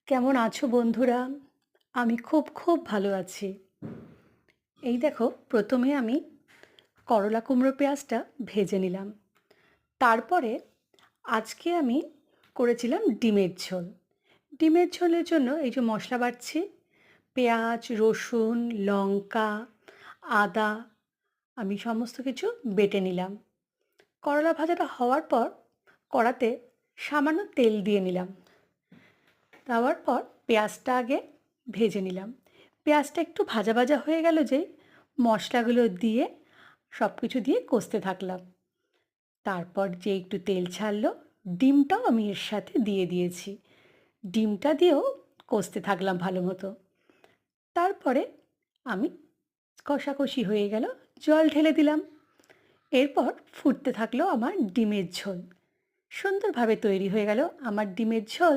কেমন আছো বন্ধুরা? আমি খুব খুব ভালো আছি। এই দেখো, প্রথমে আমি করলা কুমড়ো পেঁয়াজটা ভেজে নিলাম। তারপরে আজকে আমি করেছিলাম ডিমের ঝোল। ডিমের ঝোলের জন্য এই যে মশলা বাটছি, পেঁয়াজ, রসুন, লঙ্কা, আদা আমি সমস্ত কিছু বেটে নিলাম। করলা ভাজাটা হওয়ার পর কড়াতে সামান্য তেল দিয়ে নিলাম। দেওয়ার পর পেঁয়াজটা আগে ভেজে নিলাম। পেঁয়াজটা একটু ভাজা ভাজা হয়ে গেল যেই মশলাগুলো দিয়ে সব কিছু দিয়ে কষতে থাকলাম। তারপর যে একটু তেল ছাড়লো, ডিমটাও আমি এর সাথে দিয়ে দিয়েছি। ডিমটা দিয়েও কষতে থাকলাম ভালো মতো। তারপরে আমি কষাকষি হয়ে গেল, জল ঢেলে দিলাম। এরপর ফুটতে থাকলো আমার ডিমের ঝোল। সুন্দরভাবে তৈরি হয়ে গেল আমার ডিমের ঝোল।